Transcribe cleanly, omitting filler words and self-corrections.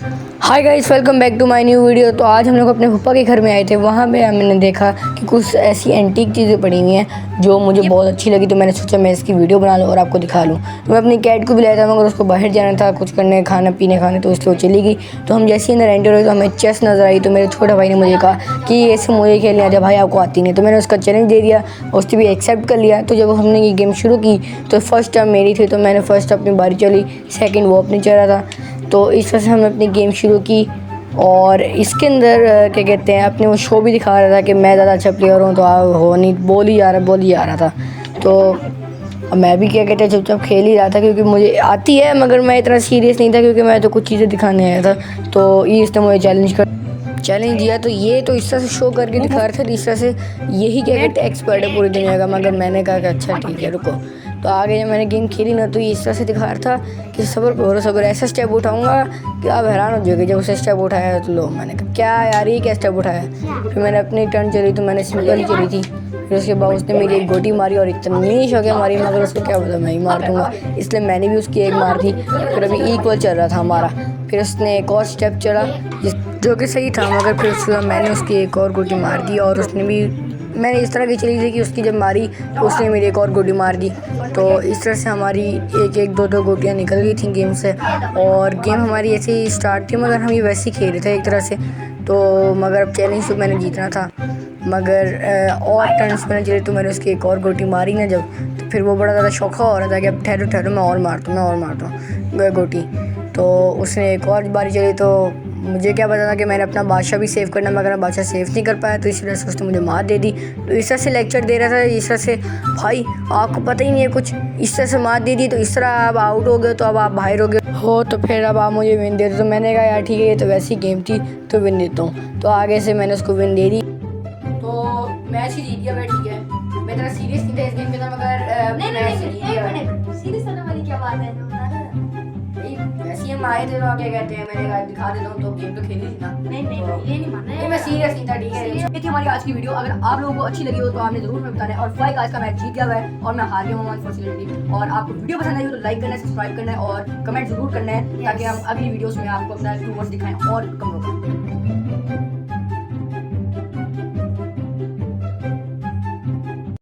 Hi guys, welcome back to my new video. तो आज हम लोग अपने पापा के घर में आए थे। वहाँ पे हमने देखा कि कुछ ऐसी एंटीक चीज़ें पड़ी हुई हैं जो मुझे बहुत अच्छी लगी। तो मैंने सोचा मैं इसकी वीडियो बना लूँ और आपको दिखा लूँ। तो मैं अपनी कैट को भी लाया था, मगर उसको बाहर जाना था कुछ करने, खाना पीने खाने, तो इसलिए वो चली गई। तो हम जैसे ही अंदर एंटर हुए तो हमें चेस नज़र आई। तो मेरे छोटे भाई ने मुझे कहा कि ऐसे मुझे खेलने आ जा भाई, आपको आती नहीं। तो मैंने उसका चैलेंज दे दिया, उसने भी एक्सेप्ट कर लिया। तो जब हमने ये गेम शुरू की तो फर्स्ट टाइम मेरी थी, तो मैंने फर्स्ट अपनी बारी चली, सेकेंड वो अपनी चला था। तो इस तरह से हमने अपनी गेम शुरू की। और इसके अंदर क्या कहते हैं, अपने वो शो भी दिखा रहा था कि मैं ज़्यादा अच्छा प्लेयर हूँ। तो हो नहीं, बोल ही आ रहा था। तो मैं भी क्या कहते हैं चुपचाप खेल ही रहा था, क्योंकि मुझे आती है, मगर मैं इतना सीरियस नहीं था, क्योंकि मैं तो कुछ चीज़ें दिखाने आया था। तो ये इसने मुझे चैलेंज दिया। तो ये तो इस तरह से शो करके दिखा रहे थे, इस तरह से यही क्या कहते हैं एक्सपर्ट है पूरी दुनिया का। मगर मैंने कहा कि अच्छा ठीक है रुको। तो आगे जब मैंने गेम खेली ना, तो ये इस तरह से दिखा रहा था कि सब्र करो सब्र, ऐसा स्टेप उठाऊंगा कि आप हैरान हो जाओगे। जब उसे स्टेप उठाया तो लो, मैंने कहा क्या यार ये क्या स्टेप उठाया। फिर मैंने अपनी टर्न चली तो मैंने सिंपल ही चली थी। फिर उसके बाद उसने मेरी एक गोटी मारी और इतनी शौक मारी, मगर उसको क्या पता मैं ही मार दूंगा, इसलिए मैंने भी उसकी एक मार दी। फिर अभी इक्वल चल रहा था हमारा। फिर उसने एक और स्टेप चला जो कि सही था, मगर फिर उसके बाद मैंने उसकी एक और गोटी मार दी। और उसने भी, मैंने इस तरह की चली थी कि उसकी जब मारी तो उसने मेरी एक और गोटी मार दी। तो इस तरह से हमारी एक एक दो गोटियाँ निकल गई थी गेम से। और गेम हमारी ऐसे ही स्टार्ट थी, मगर हम ये वैसे ही खेल रहे थे एक तरह से। तो मगर अब चैलेंज तो मैंने जीतना था, मगर और टर्न्स मैंने चले तो मैंने उसकी एक और गोटी मारी ना जब, तो फिर वो बड़ा ज़्यादा शौक़ा हो रहा था कि अब ठहरो ठहरो मैं और मारता हूँ गोटी। तो उसने एक और बारी चली, तो मुझे क्या पता था कि मैंने अपना बादशाह भी सेव करना, मगर मैं बादशाह सेव नहीं कर पाया। तो इस वजह से उसने मुझे मार दे दी। तो इस तरह से लेक्चर दे रहा था, इस तरह से भाई आपको पता ही नहीं है कुछ, इस तरह से मार दे दी। तो इस तरह आप आउट हो गए, तो अब आप बाहर हो तो फिर अब आप मुझे विन दे दो। तो मैंने कहा यार ठीक है, ये तो वैसी गेम थी तो विन देता हूँ। तो आगे से मैंने उसको विन दे दी। तो मैच ही जीत गया मैं, ठीक है। मैं इतना सीरियस नहीं था इस गेम में था, मगर नहीं सीरियस होने वाली क्या बात है। वैसे हम आए थे तो क्या कहते हैं, मैंने कहा दिखा देता हूँ। तो गेम तो खेली थी ना। नहीं ये नहीं मानना है। मैं सीरियस नहीं था, ठीक है। ये थी हमारी आज की वीडियो। अगर आप लोगों को अच्छी लगी हो तो आपने जरूर हमें बताना है। और फाइक आज का मैच जीत गया हुआ है और मैं हार गया हूँ अनफॉर्चुनेटली। और आपको वीडियो पसंद आई हो तो लाइक करना है, सब्सक्राइब करना है और कमेंट जरूर करना है, ताकि हम अगली वीडियोस में आपको अपना 2 वर्ड्स दिखाएं और कम होगा।